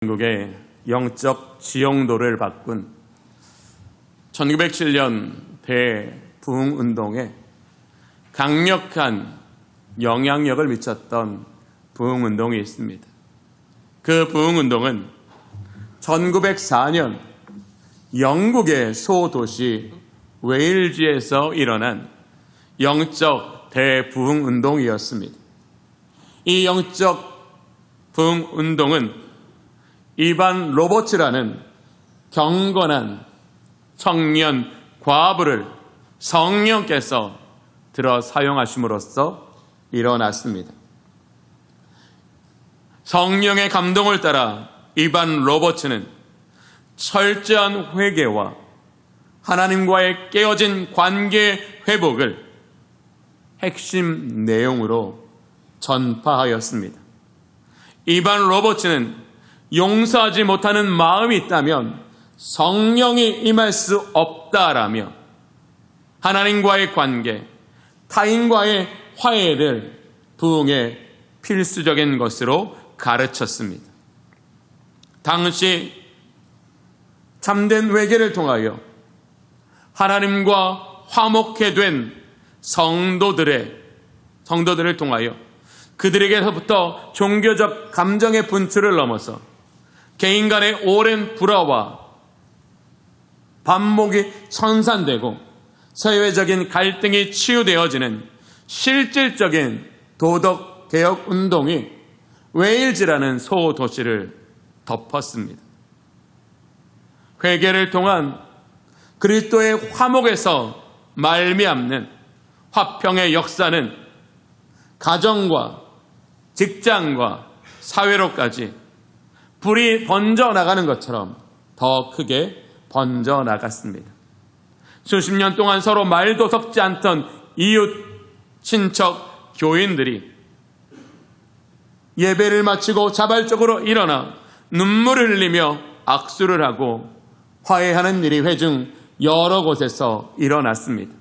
한국의 영적 지형도를 바꾼 1907년 대부흥운동에 강력한 영향력을 미쳤던 부흥운동이 있습니다. 그 부흥운동은 1904년 영국의 소도시 웨일즈에서 일어난 영적 대부흥운동이었습니다. 이 영적 부흥운동은 이반 로버츠라는 경건한 청년 과부를 성령께서 들어 사용하심으로써 일어났습니다. 성령의 감동을 따라 이반 로버츠는 철저한 회개와 하나님과의 깨어진 관계 회복을 핵심 내용으로 전파하였습니다. 이반 로버츠는 용서하지 못하는 마음이 있다면 성령이 임할 수 없다라며 하나님과의 관계, 타인과의 화해를 부흥의 필수적인 것으로 가르쳤습니다. 당시 참된 회개를 통하여 하나님과 화목해 된 성도들을 통하여 그들에게서부터 종교적 감정의 분출을 넘어서 개인 간의 오랜 불화와 반목이 청산되고 사회적인 갈등이 치유되어지는 실질적인 도덕개혁 운동이 웨일즈라는 소도시를 덮었습니다. 회개를 통한 그리스도의 화목에서 말미암는 화평의 역사는 가정과 직장과 사회로까지 불이 번져나가는 것처럼 더 크게 번져나갔습니다. 수십 년 동안 서로 말도 섞지 않던 이웃, 친척, 교인들이 예배를 마치고 자발적으로 일어나 눈물을 흘리며 악수를 하고 화해하는 일이 회중 여러 곳에서 일어났습니다.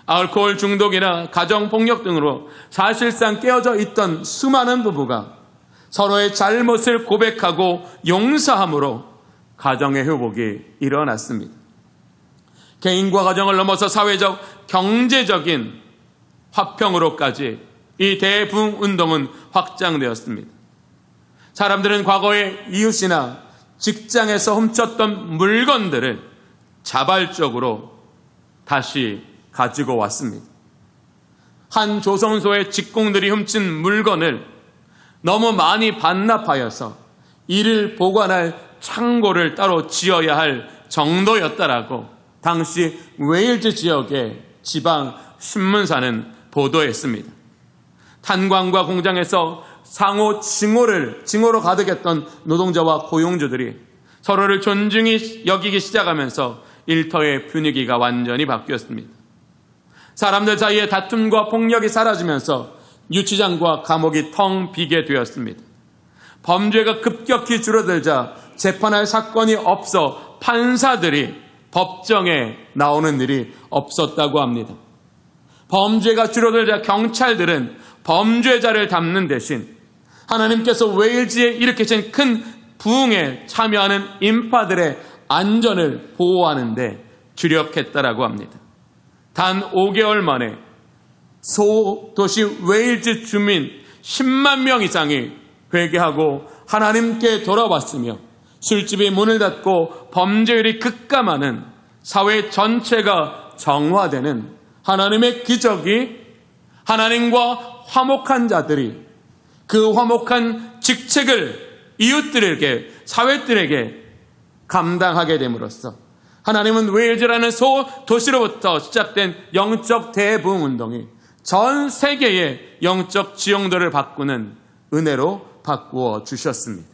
알코올 중독이나 가정폭력 등으로 사실상 깨어져 있던 수많은 부부가 서로의 잘못을 고백하고 용서함으로 가정의 회복이 일어났습니다. 개인과 가정을 넘어서 사회적, 경제적인 화평으로까지 이 대부흥운동은 확장되었습니다. 사람들은 과거의 이웃이나 직장에서 훔쳤던 물건들을 자발적으로 다시 가지고 왔습니다. 한 조선소의 직공들이 훔친 물건을 너무 많이 반납하여서 이를 보관할 창고를 따로 지어야 할 정도였다라고 당시 웨일즈 지역의 지방 신문사는 보도했습니다. 탄광과 공장에서 상호 징호로 가득했던 노동자와 고용주들이 서로를 존중히 여기기 시작하면서 일터의 분위기가 완전히 바뀌었습니다. 사람들 사이의 다툼과 폭력이 사라지면서 유치장과 감옥이 텅 비게 되었습니다. 범죄가 급격히 줄어들자 재판할 사건이 없어 판사들이 법정에 나오는 일이 없었다고 합니다. 범죄가 줄어들자 경찰들은 범죄자를 잡는 대신 하나님께서 웨일즈에 일으키신 큰 부흥에 참여하는 인파들의 안전을 보호하는 데 주력했다라고 합니다. 단 5개월 만에 소도시 웨일즈 주민 10만 명 이상이 회개하고 하나님께 돌아왔으며 술집이 문을 닫고 범죄율이 급감하는 사회 전체가 정화되는 하나님의 기적이 하나님과 화목한 자들이 그 화목한 직책을 이웃들에게, 사회들에게 감당하게 됨으로써 하나님은 웨일즈라는 소도시로부터 시작된 영적 대부흥운동이 전 세계의 영적 지형도를 바꾸는 은혜로 바꾸어 주셨습니다.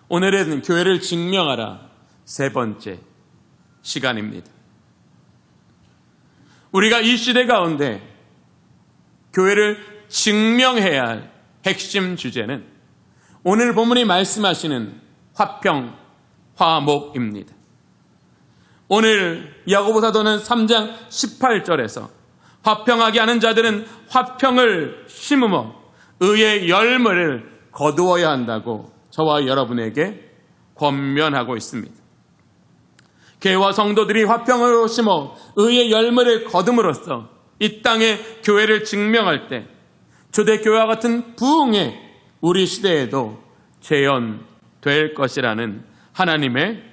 오늘은 교회를 증명하라 세 번째 시간입니다. 우리가 이 시대 가운데 교회를 증명해야 할 핵심 주제는 오늘 본문이 말씀하시는 화평, 화목입니다. 오늘 야고보 사도는 3장 18절에서 화평하게 하는 자들은 화평을 심으며 의의 열매를 거두어야 한다고 저와 여러분에게 권면하고 있습니다. 교회와 성도들이 화평으로 심어 의의 열매를 거둠으로써 이 땅에 교회를 증명할 때 초대교회와 같은 부흥의 우리 시대에도 재현될 것이라는 하나님의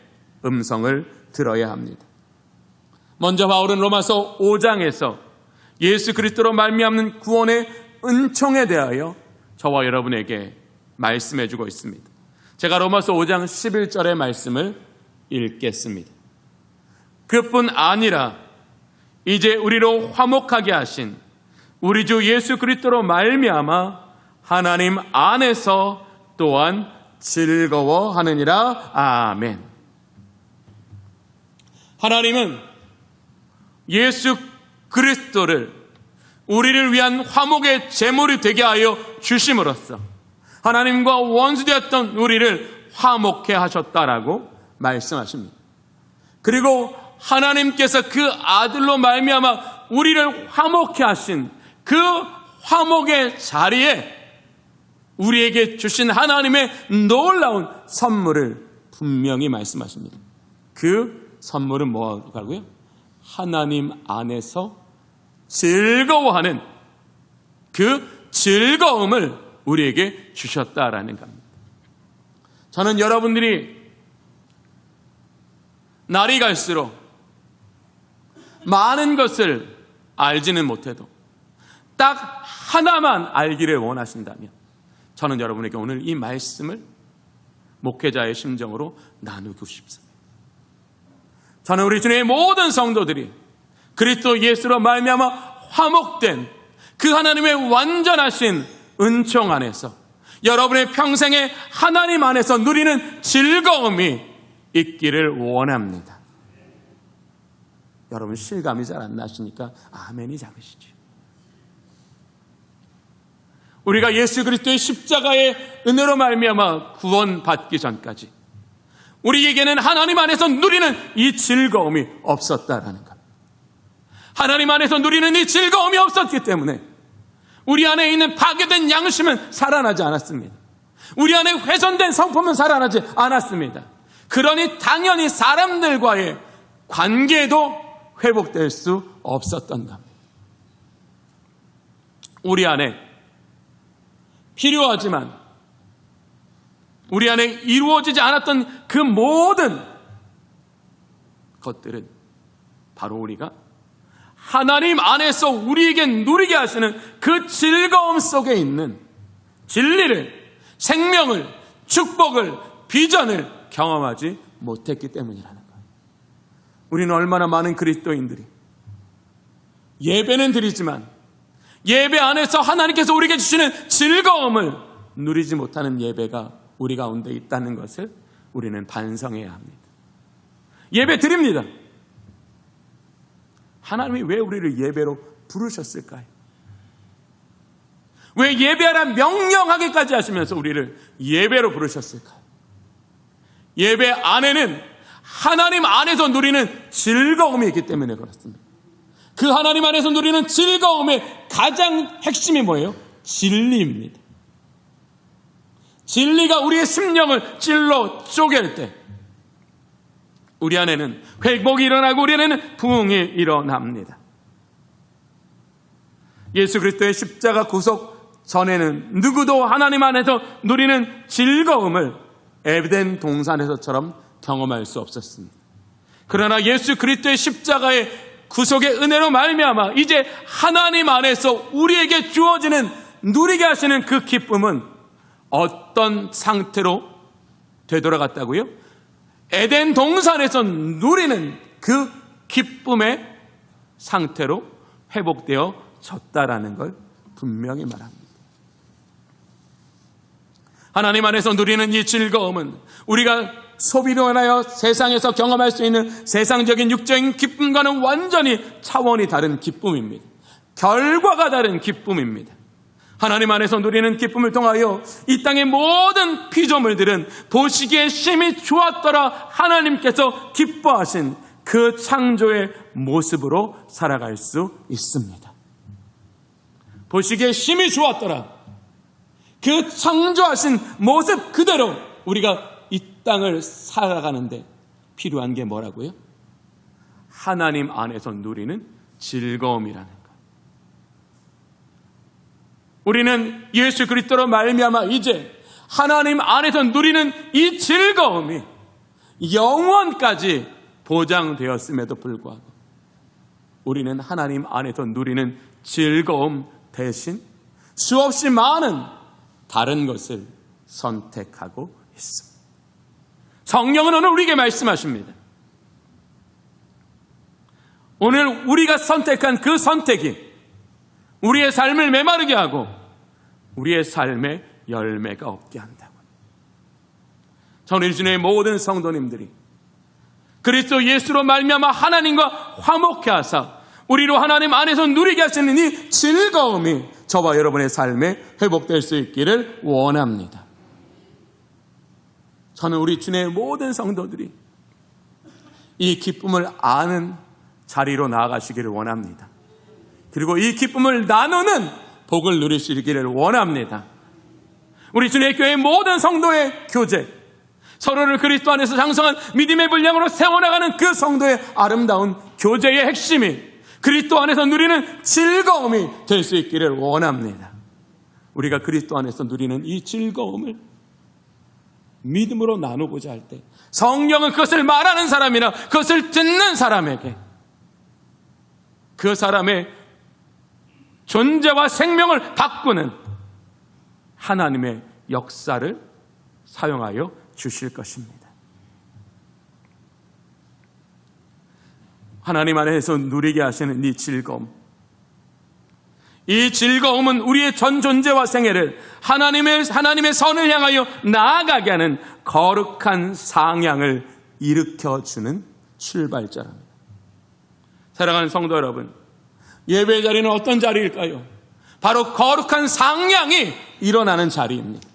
음성을 들어야 합니다. 먼저 바울은 로마서 5장에서 예수 그리스도로 말미암는 구원의 은총에 대하여 저와 여러분에게 말씀해 주고 있습니다. 제가 로마서 5장 11절의 말씀을 읽겠습니다. 그뿐 아니라 이제 우리로 화목하게 하신 우리 주 예수 그리스도로 말미암아 하나님 안에서 또한 즐거워하느니라. 아멘. 하나님은 예수 그리스도를 우리를 위한 화목의 제물이 되게 하여 주심으로써 하나님과 원수되었던 우리를 화목해 하셨다라고 말씀하십니다. 그리고 하나님께서 그 아들로 말미암아 우리를 화목해 하신 그 화목의 자리에 우리에게 주신 하나님의 놀라운 선물을 분명히 말씀하십니다. 그 선물은 뭐라고요? 하나님 안에서 즐거워하는 그 즐거움을 우리에게 주셨다라는 겁니다. 저는 여러분들이 날이 갈수록 많은 것을 알지는 못해도 딱 하나만 알기를 원하신다면 저는 여러분에게 오늘 이 말씀을 목회자의 심정으로 나누고 싶습니다. 저는 우리 주님의 모든 성도들이 그리스도 예수로 말미암아 화목된 그 하나님의 완전하신 은총 안에서 여러분의 평생에 하나님 안에서 누리는 즐거움이 있기를 원합니다. 여러분 실감이 잘 안 나시니까 아멘이 작으시죠. 우리가 예수 그리스도의 십자가의 은혜로 말미암아 구원받기 전까지 우리에게는 하나님 안에서 누리는 이 즐거움이 없었다라는 것. 하나님 안에서 누리는 이 즐거움이 없었기 때문에 우리 안에 있는 파괴된 양심은 살아나지 않았습니다. 우리 안에 훼손된 성품은 살아나지 않았습니다. 그러니 당연히 사람들과의 관계도 회복될 수 없었던 겁니다. 우리 안에 필요하지만 우리 안에 이루어지지 않았던 그 모든 것들은 바로 우리가 하나님 안에서 우리에게 누리게 하시는 그 즐거움 속에 있는 진리를, 생명을, 축복을, 비전을 경험하지 못했기 때문이라는 거예요. 우리는 얼마나 많은 그리스도인들이 예배는 드리지만 예배 안에서 하나님께서 우리에게 주시는 즐거움을 누리지 못하는 예배가 우리 가운데 있다는 것을 우리는 반성해야 합니다. 예배 드립니다. 하나님이 왜 우리를 예배로 부르셨을까요? 왜 예배하라 명령하기까지 하시면서 우리를 예배로 부르셨을까요? 예배 안에는 하나님 안에서 누리는 즐거움이 있기 때문에 그렇습니다. 그 하나님 안에서 누리는 즐거움의 가장 핵심이 뭐예요? 진리입니다. 진리가 우리의 심령을 찔러 쪼갤 때 우리 안에는 회복이 일어나고 우리 안에는 부흥이 일어납니다. 예수 그리스도의 십자가 구속 전에는 누구도 하나님 안에서 누리는 즐거움을 에덴 동산에서처럼 경험할 수 없었습니다. 그러나 예수 그리스도의 십자가의 구속의 은혜로 말미암아 이제 하나님 안에서 우리에게 주어지는 누리게 하시는 그 기쁨은 어떤 상태로 되돌아갔다고요? 에덴 동산에서 누리는 그 기쁨의 상태로 회복되어졌다라는 걸 분명히 말합니다. 하나님 안에서 누리는 이 즐거움은 우리가 소비로 인하여 세상에서 경험할 수 있는 세상적인 육적인 기쁨과는 완전히 차원이 다른 기쁨입니다. 결과가 다른 기쁨입니다. 하나님 안에서 누리는 기쁨을 통하여 이 땅의 모든 피조물들은 보시기에 심히 좋았더라 하나님께서 기뻐하신 그 창조의 모습으로 살아갈 수 있습니다. 보시기에 심히 좋았더라. 그 창조하신 모습 그대로 우리가 이 땅을 살아가는데 필요한 게 뭐라고요? 하나님 안에서 누리는 즐거움이라는 것. 우리는 예수 그리스도로 말미암아 이제 하나님 안에서 누리는 이 즐거움이 영원까지 보장되었음에도 불구하고 우리는 하나님 안에서 누리는 즐거움 대신 수없이 많은 다른 것을 선택하고 있습니다. 성령은 오늘 우리에게 말씀하십니다. 오늘 우리가 선택한 그 선택이 우리의 삶을 메마르게 하고 우리의 삶에 열매가 없게 한다고. 저는 이 주의 모든 성도님들이 그리스도 예수로 말미암아 하나님과 화목케 하사 우리로 하나님 안에서 누리게 하시는 이 즐거움이 저와 여러분의 삶에 회복될 수 있기를 원합니다. 저는 우리 주의 모든 성도들이 이 기쁨을 아는 자리로 나아가시기를 원합니다. 그리고 이 기쁨을 나누는 복을 누리시기를 원합니다. 우리 주의 교회 모든 성도의 교제, 서로를 그리스도 안에서 장성한 믿음의 분량으로 세워나가는 그 성도의 아름다운 교제의 핵심이 그리스도 안에서 누리는 즐거움이 될 수 있기를 원합니다. 우리가 그리스도 안에서 누리는 이 즐거움을 믿음으로 나누고자 할 때 성령은 그것을 말하는 사람이나 그것을 듣는 사람에게 그 사람의 존재와 생명을 바꾸는 하나님의 역사를 사용하여 주실 것입니다. 하나님 안에서 누리게 하시는 이 즐거움, 이 즐거움은 우리의 전 존재와 생애를 하나님의 선을 향하여 나아가게 하는 거룩한 상향을 일으켜주는 출발자랍니다. 사랑하는 성도 여러분, 예배 자리는 어떤 자리일까요? 바로 거룩한 상향이 일어나는 자리입니다.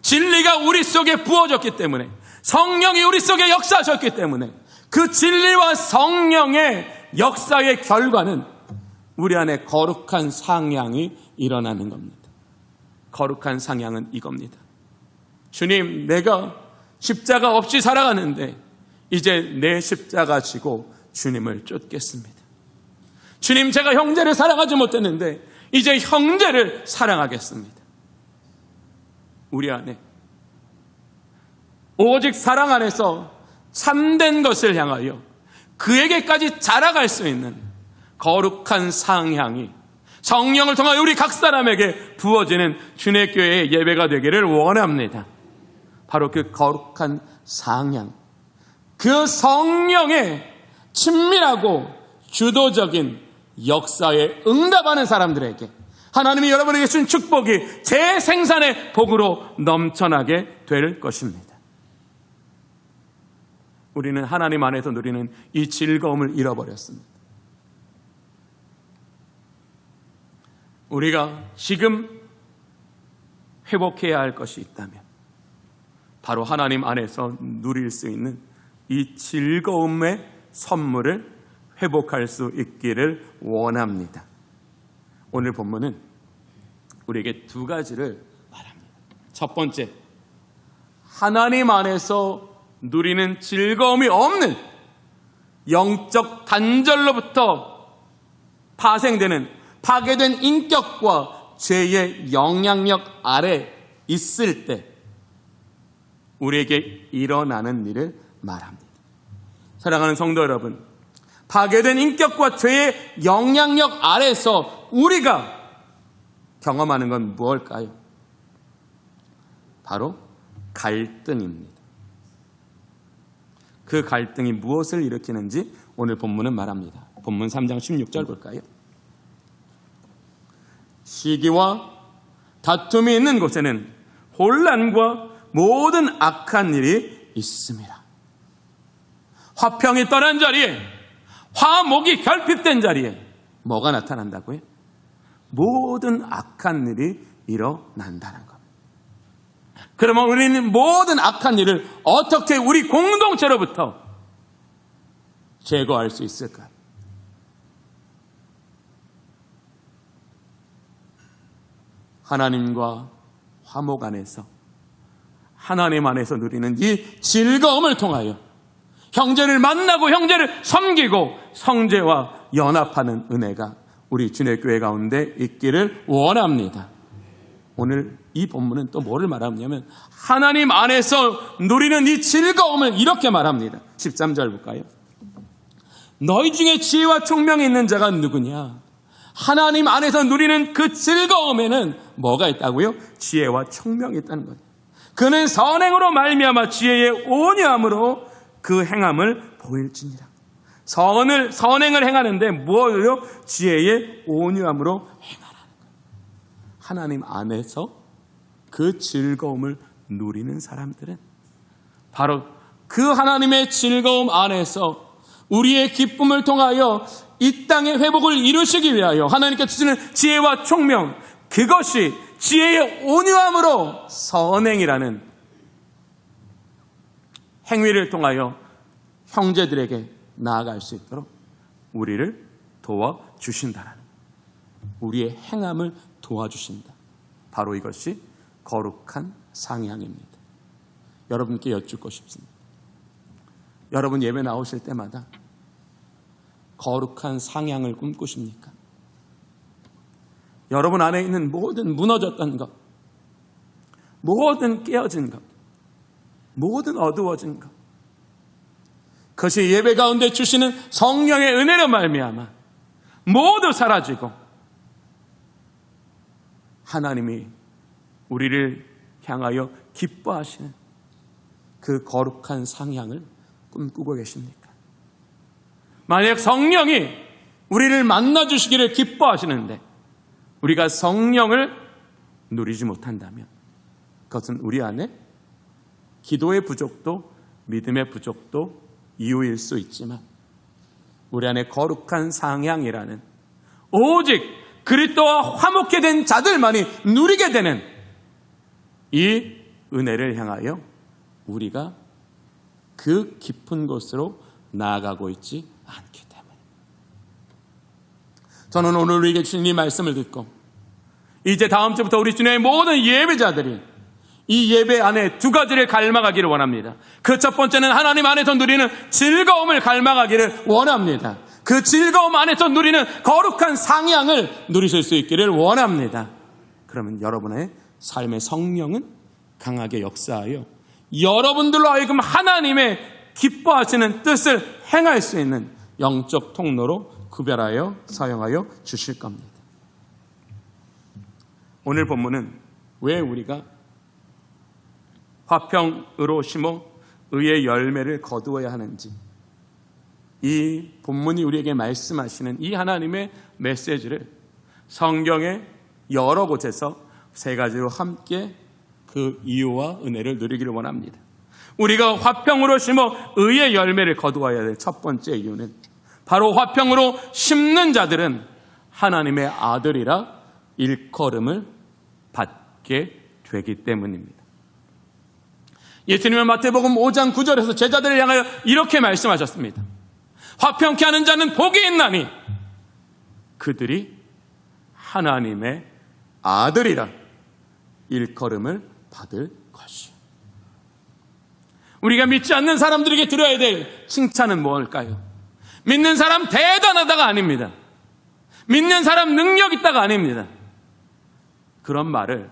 진리가 우리 속에 부어졌기 때문에, 성령이 우리 속에 역사하셨기 때문에 그 진리와 성령의 역사의 결과는 우리 안에 거룩한 상향이 일어나는 겁니다. 거룩한 상향은 이겁니다. 주님, 내가 십자가 없이 살아가는데 이제 내 십자가 지고 주님을 쫓겠습니다. 주님, 제가 형제를 사랑하지 못했는데 이제 형제를 사랑하겠습니다. 우리 안에 오직 사랑 안에서 참된 것을 향하여 그에게까지 자라갈 수 있는 거룩한 상향이 성령을 통하여 우리 각 사람에게 부어지는 주의 교회의 예배가 되기를 원합니다. 바로 그 거룩한 상향, 그 성령의 친밀하고 주도적인 역사에 응답하는 사람들에게 하나님이 여러분에게 준 축복이 재생산의 복으로 넘쳐나게 될 것입니다. 우리는 하나님 안에서 누리는 이 즐거움을 잃어버렸습니다. 우리가 지금 회복해야 할 것이 있다면 바로 하나님 안에서 누릴 수 있는 이 즐거움의 선물을 회복할 수 있기를 원합니다. 오늘 본문은 우리에게 두 가지를 말합니다. 첫 번째, 하나님 안에서 누리는 즐거움이 없는 영적 단절로부터 파생되는 파괴된 인격과 죄의 영향력 아래 있을 때 우리에게 일어나는 일을 말합니다. 사랑하는 성도 여러분, 파괴된 인격과 죄의 영향력 아래서 우리가 경험하는 건 무엇일까요? 바로 갈등입니다. 그 갈등이 무엇을 일으키는지 오늘 본문은 말합니다. 본문 3장 16절 볼까요? 시기와 다툼이 있는 곳에는 혼란과 모든 악한 일이 있습니다. 화평이 떠난 자리에, 화목이 결핍된 자리에 뭐가 나타난다고요? 모든 악한 일이 일어난다는 겁니다. 그러면 우리는 모든 악한 일을 어떻게 우리 공동체로부터 제거할 수 있을까요? 하나님과 화목 안에서 하나님 안에서 누리는 이 즐거움을 통하여 형제를 만나고 형제를 섬기고 형제와 연합하는 은혜가 우리 주님의 교회 가운데 있기를 원합니다. 오늘 이 본문은 또 뭐를 말하냐면 하나님 안에서 누리는 이 즐거움을 이렇게 말합니다. 13절 볼까요? 너희 중에 지혜와 총명이 있는 자가 누구냐? 하나님 안에서 누리는 그 즐거움에는 뭐가 있다고요? 지혜와 총명이 있다는 거예요. 그는 선행으로 말미암아 지혜의 온유함으로 그 행함을 보일지니라. 선행을 행하는데 뭐예요? 지혜의 온유함으로 행하라는 거예요. 하나님 안에서 그 즐거움을 누리는 사람들은 바로 그 하나님의 즐거움 안에서 우리의 기쁨을 통하여 이 땅의 회복을 이루시기 위하여 하나님께 주시는 지혜와 총명, 그것이 지혜의 온유함으로 선행이라는 행위를 통하여 형제들에게 나아갈 수 있도록 우리를 도와주신다라는, 우리의 행함을 도와주신다. 바로 이것이 거룩한 상향입니다. 여러분께 여쭙고 싶습니다. 여러분 예배 나오실 때마다 거룩한 상향을 꿈꾸십니까? 여러분 안에 있는 모든 무너졌던 것, 모든 깨어진 것, 모든 어두워진 것, 그것이 예배 가운데 주시는 성령의 은혜로 말미암아 모두 사라지고 하나님이 우리를 향하여 기뻐하시는 그 거룩한 상향을 꿈꾸고 계십니까? 만약 성령이 우리를 만나주시기를 기뻐하시는데 우리가 성령을 누리지 못한다면 그것은 우리 안에 기도의 부족도 믿음의 부족도 이유일 수 있지만 우리 안에 거룩한 상향이라는 오직 그리스도와 화목해 된 자들만이 누리게 되는 이 은혜를 향하여 우리가 그 깊은 곳으로 나아가고 있지 않기 때문에 저는 오늘 우리에게 주신 이 말씀을 듣고 이제 다음 주부터 우리 주님의 모든 예배자들이 이 예배 안에 두 가지를 갈망하기를 원합니다. 그 첫 번째는 하나님 안에서 누리는 즐거움을 갈망하기를 원합니다. 그 즐거움 안에서 누리는 거룩한 상향을 누리실 수 있기를 원합니다. 그러면 여러분의 삶의 성령은 강하게 역사하여 여러분들로 하여금 하나님의 기뻐하시는 뜻을 행할 수 있는 영적 통로로 구별하여 사용하여 주실 겁니다. 오늘 본문은 왜 우리가 화평으로 심어 의의 열매를 거두어야 하는지, 이 본문이 우리에게 말씀하시는 이 하나님의 메시지를 성경의 여러 곳에서 세 가지로 함께 그 이유와 은혜를 누리기를 원합니다. 우리가 화평으로 심어 의의 열매를 거두어야 될 첫 번째 이유는 바로 화평으로 심는 자들은 하나님의 아들이라 일컬음을 받게 되기 때문입니다. 예수님은 마태복음 5장 9절에서 제자들을 향하여 이렇게 말씀하셨습니다. 화평케 하는 자는 복이 있나니 그들이 하나님의 아들이라 일컬음을 받을 것이요. 우리가 믿지 않는 사람들에게 들어야 될 칭찬은 뭘까요? 믿는 사람 대단하다가 아닙니다. 믿는 사람 능력 있다가 아닙니다. 그런 말을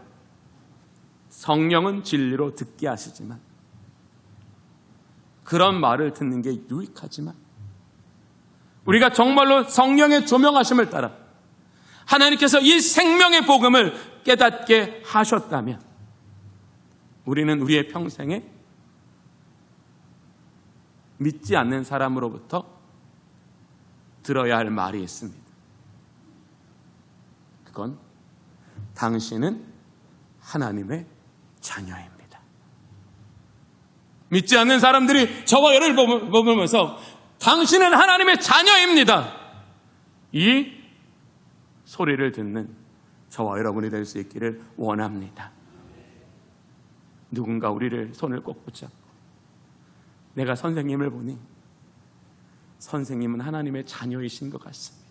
성령은 진리로 듣게 하시지만, 그런 말을 듣는 게 유익하지만, 우리가 정말로 성령의 조명하심을 따라 하나님께서 이 생명의 복음을 깨닫게 하셨다면 우리는 우리의 평생에 믿지 않는 사람으로부터 들어야 할 말이 있습니다. 그건 당신은 하나님의 자녀입니다. 믿지 않는 사람들이 저와 여를 보면서 당신은 하나님의 자녀입니다. 이 소리를 듣는 저와 여러분이 될 수 있기를 원합니다. 누군가 우리를 손을 꼭 붙잡고 내가 선생님을 보니 선생님은 하나님의 자녀이신 것 같습니다.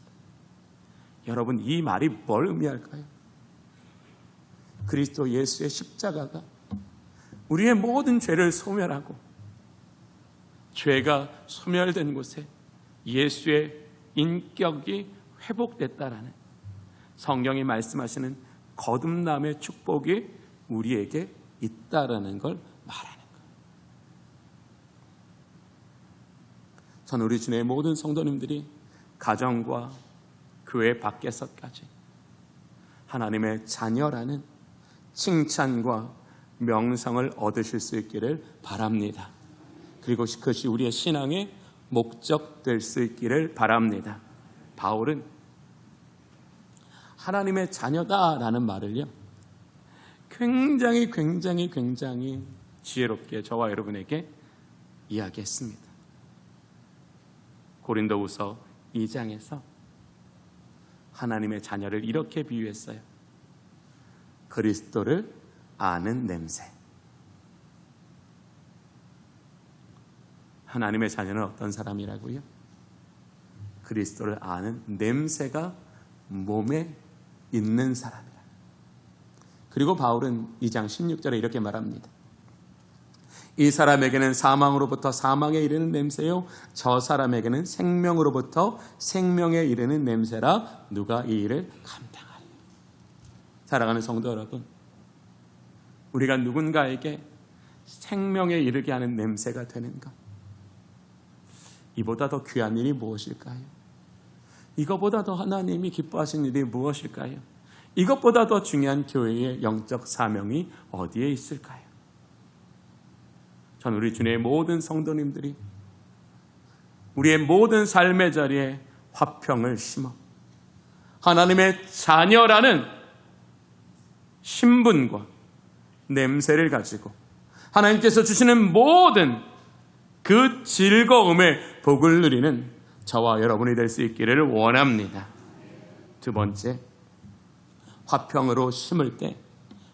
여러분, 이 말이 뭘 의미할까요? 그리스도 예수의 십자가가 우리의 모든 죄를 소멸하고 죄가 소멸된 곳에 예수의 인격이 회복됐다라는 성경이 말씀하시는 거듭남의 축복이 우리에게 있다라는 걸 말하는 거예요. 저는 우리 주님의 모든 성도님들이 가정과 교회 밖에서까지 하나님의 자녀라는 칭찬과 명성을 얻으실 수 있기를 바랍니다. 그리고 그것이 우리의 신앙의 목적 될 수 있기를 바랍니다. 바울은 하나님의 자녀다라는 말을요, 굉장히 지혜롭게 저와 여러분에게 이야기했습니다. 고린도후서 2장에서 하나님의 자녀를 이렇게 비유했어요. 그리스도를 아는 냄새. 하나님의 자녀는 어떤 사람이라고요? 그리스도를 아는 냄새가 몸에 있는 사람이라. 그리고 바울은 2장 16절에 이렇게 말합니다. 이 사람에게는 사망으로부터 사망에 이르는 냄새요, 저 사람에게는 생명으로부터 생명에 이르는 냄새라. 누가 이 일을 감당하리요? 사랑하는 성도 여러분, 우리가 누군가에게 생명에 이르게 하는 냄새가 되는가? 이보다 더 귀한 일이 무엇일까요? 이것보다 더 하나님이 기뻐하신 일이 무엇일까요? 이것보다 더 중요한 교회의 영적 사명이 어디에 있을까요? 전 우리 주님의 모든 성도님들이 우리의 모든 삶의 자리에 화평을 심어 하나님의 자녀라는 신분과 냄새를 가지고 하나님께서 주시는 모든 그 즐거움의 복을 누리는 저와 여러분이 될 수 있기를 원합니다. 두 번째, 화평으로 심을 때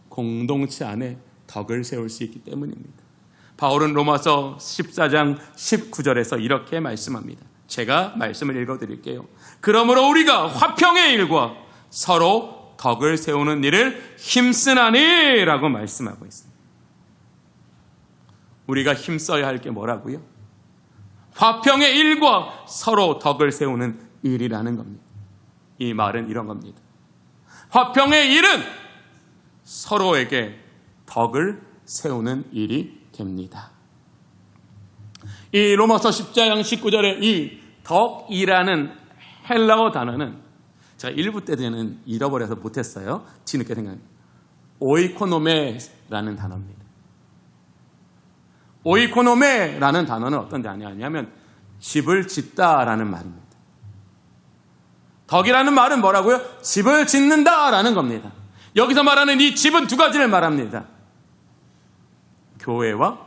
공동체 안에 덕을 세울 수 있기 때문입니다. 바울은 로마서 14장 19절에서 이렇게 말씀합니다. 제가 말씀을 읽어드릴게요. 그러므로 우리가 화평의 일과 서로 덕을 세우는 일을 힘쓰나니 라고 말씀하고 있습니다. 우리가 힘써야 할 게 뭐라고요? 화평의 일과 서로 덕을 세우는 일이라는 겁니다. 이 말은 이런 겁니다. 화평의 일은 서로에게 덕을 세우는 일이 됩니다. 이 로마서 10장 19절에 이 덕이라는 헬라어 단어는 제가 1부 때는 잃어버려서 못했어요. 뒤늦게 생각합니다. 오이코노메라는 단어입니다. 오이코노메라는 단어는 어떤 단어냐면 집을 짓다라는 말입니다. 덕이라는 말은 뭐라고요? 집을 짓는다라는 겁니다. 여기서 말하는 이 집은 두 가지를 말합니다. 교회와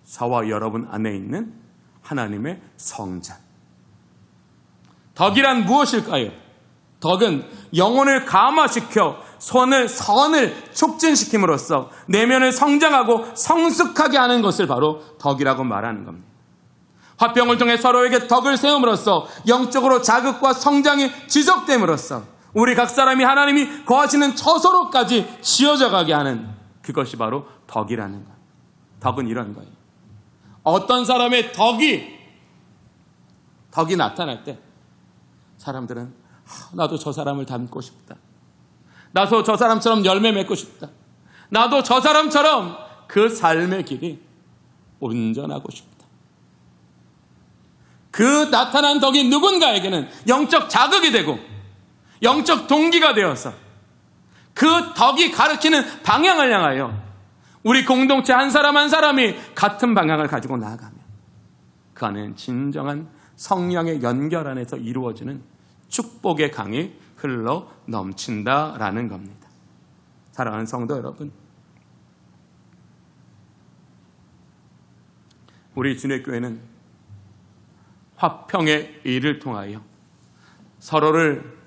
저와 여러분 안에 있는 하나님의 성전. 덕이란 무엇일까요? 덕은 영혼을 감화시켜 선을 촉진시킴으로써 내면을 성장하고 성숙하게 하는 것을 바로 덕이라고 말하는 겁니다. 화평을 통해 서로에게 덕을 세움으로써 영적으로 자극과 성장이 지속됨으로써 우리 각 사람이 하나님이 거하시는 처소로까지 지어져 가게 하는 그것이 바로 덕이라는 거예요. 덕은 이런 거예요. 어떤 사람의 덕이 나타날 때 사람들은 나도 저 사람을 닮고 싶다. 나도 저 사람처럼 열매 맺고 싶다. 나도 저 사람처럼 그 삶의 길이 온전하고 싶다. 그 나타난 덕이 누군가에게는 영적 자극이 되고 영적 동기가 되어서 그 덕이 가르치는 방향을 향하여 우리 공동체 한 사람 한 사람이 같은 방향을 가지고 나아가며 그 안에는 진정한 성령의 연결 안에서 이루어지는 축복의 강이 흘러 넘친다라는 겁니다. 사랑하는 성도 여러분, 우리 주님의 교회는 화평의 일을 통하여 서로를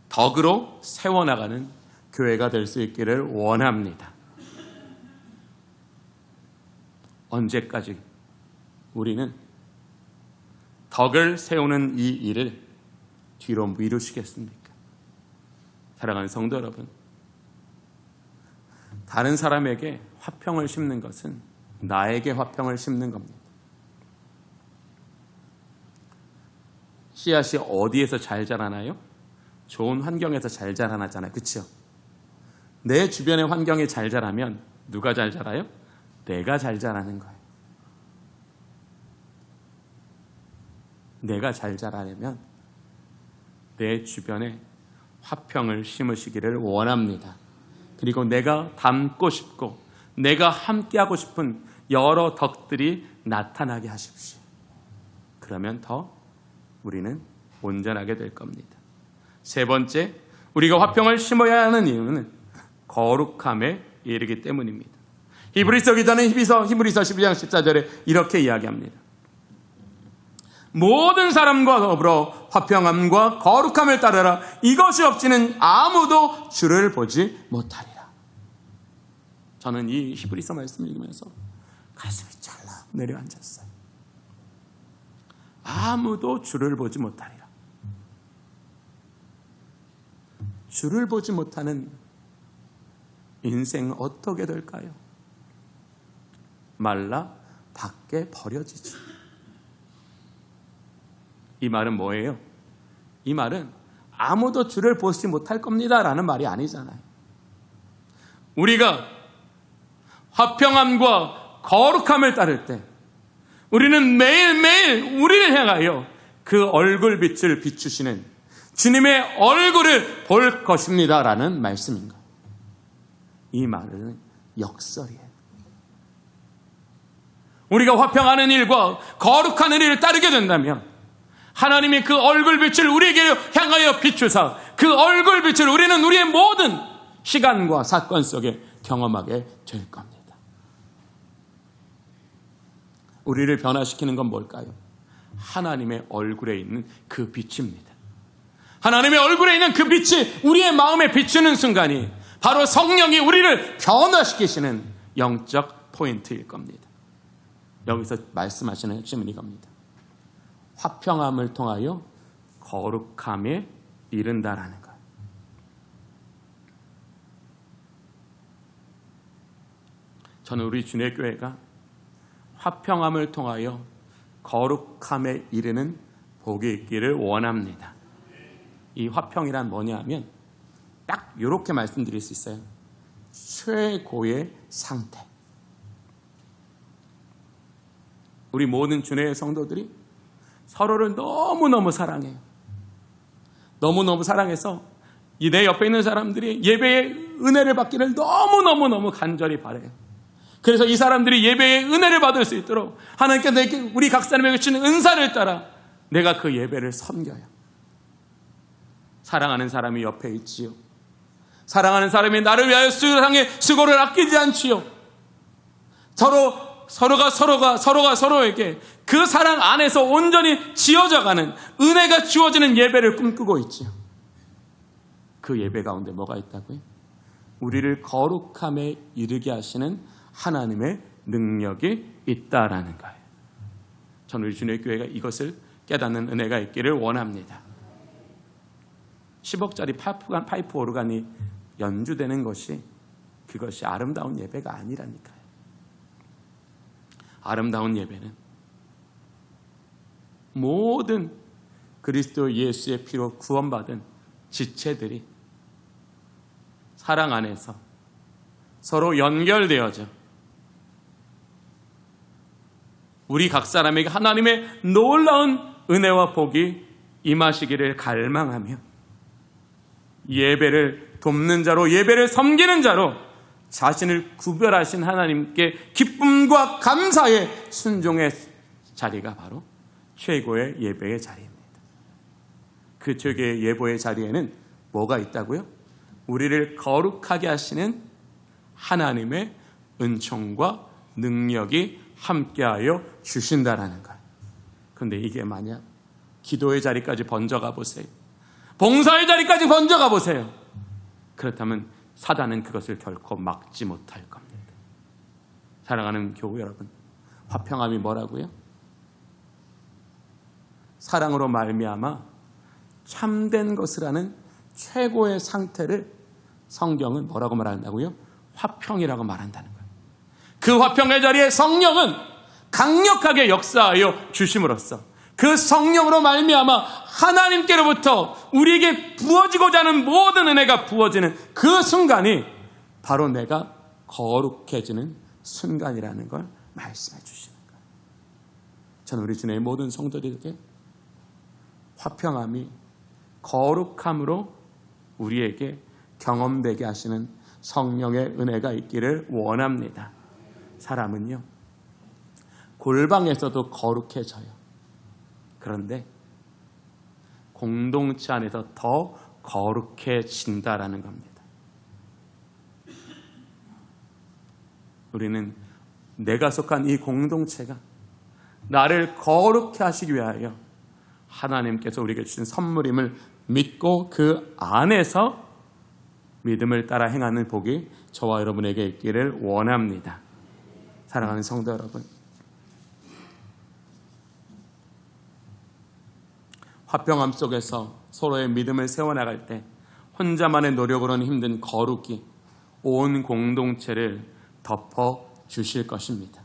덕으로 세워나가는 교회가 될 수 있기를 원합니다. 언제까지 우리는 덕을 세우는 이 일을 뒤로 미루시겠습니까? 사랑하는 성도 여러분, 다른 사람에게 화평을 심는 것은 나에게 화평을 심는 겁니다. 씨앗이 어디에서 잘 자라나요? 좋은 환경에서 잘 자라나잖아요. 그렇죠? 내 주변의 환경이 잘 자라면 누가 잘 자라요? 내가 잘 자라는 거예요. 내가 잘 자라려면 내 주변에 화평을 심으시기를 원합니다. 그리고 내가 닮고 싶고 내가 함께하고 싶은 여러 덕들이 나타나게 하십시오. 그러면 더 우리는 온전하게 될 겁니다. 세 번째, 우리가 화평을 심어야 하는 이유는 거룩함에 이르기 때문입니다. 히브리서 기자는 히브리서 12장 14절에 이렇게 이야기합니다. 모든 사람과 더불어 화평함과 거룩함을 따르라. 이것이 없이는 아무도 주를 보지 못하리라. 저는 이 히브리서 말씀을 읽으면서 가슴이 찰락 내려앉았어요. 아무도 주를 보지 못하리라. 주를 보지 못하는 인생은 어떻게 될까요? 말라 밖에 버려지지. 이 말은 뭐예요? 이 말은 아무도 주를 보지 못할 겁니다라는 말이 아니잖아요. 우리가 화평함과 거룩함을 따를 때 우리는 매일매일 우리를 향하여 그 얼굴빛을 비추시는 주님의 얼굴을 볼 것입니다라는 말씀인가? 이 말은 역설이에요. 우리가 화평하는 일과 거룩하는 일을 따르게 된다면 하나님이 그 얼굴빛을 우리에게 향하여 비추사 그 얼굴빛을 우리는 우리의 모든 시간과 사건 속에 경험하게 될 겁니다. 우리를 변화시키는 건 뭘까요? 하나님의 얼굴에 있는 그 빛입니다. 하나님의 얼굴에 있는 그 빛이 우리의 마음에 비추는 순간이 바로 성령이 우리를 변화시키시는 영적 포인트일 겁니다. 여기서 말씀하시는 핵심은 이겁니다. 화평함을 통하여 거룩함에 이른다라는 것. 저는 우리 주님의 교회가 화평함을 통하여 거룩함에 이르는 복이 있기를 원합니다. 이 화평이란 뭐냐면 딱 이렇게 말씀드릴 수 있어요. 최고의 상태. 우리 모든 주님의 성도들이 서로를 너무너무 사랑해요. 너무너무 사랑해서 내 옆에 있는 사람들이 예배의 은혜를 받기를 너무너무 간절히 바라요. 그래서 이 사람들이 예배의 은혜를 받을 수 있도록 하나님께 우리 각 사람에게 주는 은사를 따라 내가 그 예배를 섬겨요. 사랑하는 사람이 옆에 있지요. 사랑하는 사람이 나를 위하여 수상의 수고를 아끼지 않지요. 서로가 서로에게 그 사랑 안에서 온전히 지어져가는 은혜가 주어지는 예배를 꿈꾸고 있지요. 그 예배 가운데 뭐가 있다고요? 우리를 거룩함에 이르게 하시는 하나님의 능력이 있다라는 거예요. 저는 우리 주님의 교회가 이것을 깨닫는 은혜가 있기를 원합니다. 10억짜리 파이프 오르간이 연주되는 것이 그것이 아름다운 예배가 아니라니까요. 아름다운 예배는 모든 그리스도 예수의 피로 구원받은 지체들이 사랑 안에서 서로 연결되어져 우리 각 사람에게 하나님의 놀라운 은혜와 복이 임하시기를 갈망하며 예배를 돕는 자로, 예배를 섬기는 자로 자신을 구별하신 하나님께 기쁨과 감사의 순종의 자리가 바로 최고의 예배의 자리입니다. 그 최고의 예배의 자리에는 뭐가 있다고요? 우리를 거룩하게 하시는 하나님의 은총과 능력이 함께하여 주신다라는 거예요. 그런데 이게 만약 기도의 자리까지 번져가 보세요. 봉사의 자리까지 번져가 보세요. 그렇다면 사단은 그것을 결코 막지 못할 겁니다. 사랑하는 교우 여러분, 화평함이 뭐라고요? 사랑으로 말미암아 참된 것을 하는 최고의 상태를 성경은 뭐라고 말한다고요? 화평이라고 말한다는 거예요. 그 화평의 자리에 성령은 강력하게 역사하여 주심으로써 그 성령으로 말미암아 하나님께로부터 우리에게 부어지고자 하는 모든 은혜가 부어지는 그 순간이 바로 내가 거룩해지는 순간이라는 걸 말씀해 주시는 거예요. 저는 우리 주님의 모든 성도들에게 화평함이 거룩함으로 우리에게 경험되게 하시는 성령의 은혜가 있기를 원합니다. 사람은요, 골방에서도 거룩해져요. 그런데 공동체 안에서 더 거룩해진다라는 겁니다. 우리는 내가 속한 이 공동체가 나를 거룩해 하시기 위하여 하나님께서 우리에게 주신 선물임을 믿고 그 안에서 믿음을 따라 행하는 복이 저와 여러분에게 있기를 원합니다. 사랑하는 성도 여러분, 화평함 속에서 서로의 믿음을 세워나갈 때 혼자만의 노력으로는 힘든 거룩이 온 공동체를 덮어주실 것입니다.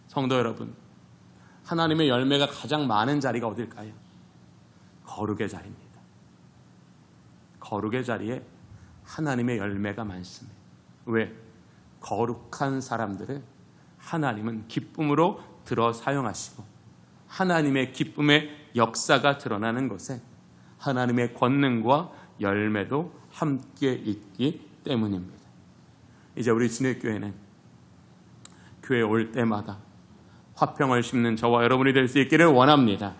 성도 여러분, 하나님의 열매가 가장 많은 자리가 어딜까요? 거룩의 자리입니다. 거룩의 자리에 하나님의 열매가 많습니다. 왜? 거룩한 사람들을 하나님은 기쁨으로 들어 사용하시고 하나님의 기쁨의 역사가 드러나는 곳에 하나님의 권능과 열매도 함께 있기 때문입니다. 이제 우리 진흙교회는 교회에 올 때마다 화평을 심는 저와 여러분이 될 수 있기를 원합니다.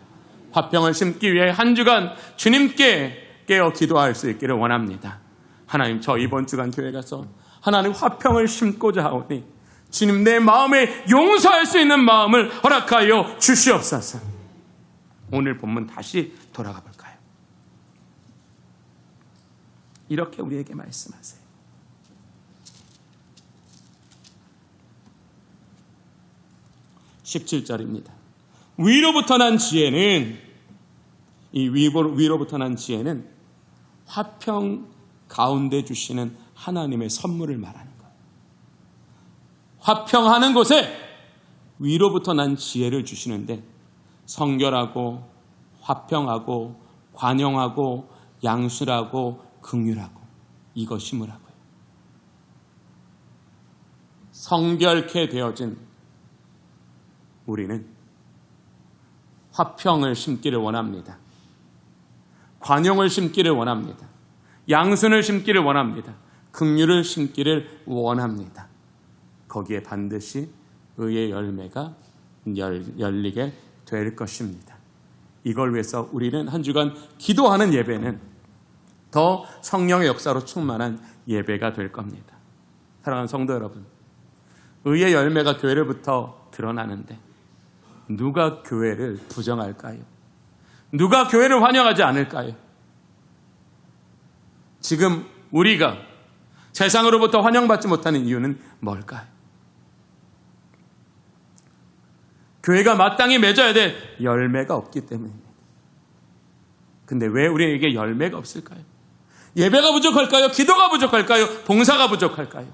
화평을 심기 위해 한 주간 주님께 깨어 기도할 수 있기를 원합니다. 하나님, 저 이번 주간 교회 가서 하나님 화평을 심고자 하오니 주님, 내 마음에 용서할 수 있는 마음을 허락하여 주시옵소서. 오늘 본문 다시 돌아가 볼까요? 이렇게 우리에게 말씀하세요. 17절입니다. 위로부터 난 지혜는, 이 위로부터 난 지혜는 화평 가운데 주시는 하나님의 선물을 말하는 거예요. 화평하는 곳에 위로부터 난 지혜를 주시는데 성결하고 화평하고 관용하고 양술하고 긍휼하고 이것이 뭐라고요? 성결케 되어진 우리는 화평을 심기를 원합니다. 관용을 심기를 원합니다. 양순을 심기를 원합니다. 긍휼을 심기를 원합니다. 거기에 반드시 의의 열매가 열리게 될 것입니다. 이걸 위해서 우리는 한 주간 기도하는 예배는 더 성령의 역사로 충만한 예배가 될 겁니다. 사랑하는 성도 여러분, 의의 열매가 교회로부터 드러나는데 누가 교회를 부정할까요? 누가 교회를 환영하지 않을까요? 지금 우리가 세상으로부터 환영받지 못하는 이유는 뭘까요? 교회가 마땅히 맺어야 될 열매가 없기 때문입니다. 근데 왜 우리에게 열매가 없을까요? 예배가 부족할까요? 기도가 부족할까요? 봉사가 부족할까요?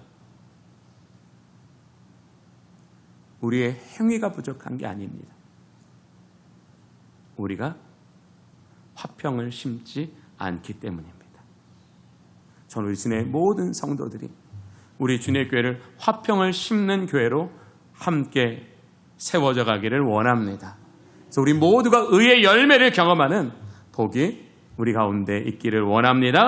우리의 행위가 부족한 게 아닙니다. 우리가 화평을 심지 않기 때문입니다. 저는 우리 주님의 모든 성도들이 우리 주님의 교회를 화평을 심는 교회로 함께 세워져 가기를 원합니다. 그래서 우리 모두가 의의 열매를 경험하는 복이 우리 가운데 있기를 원합니다.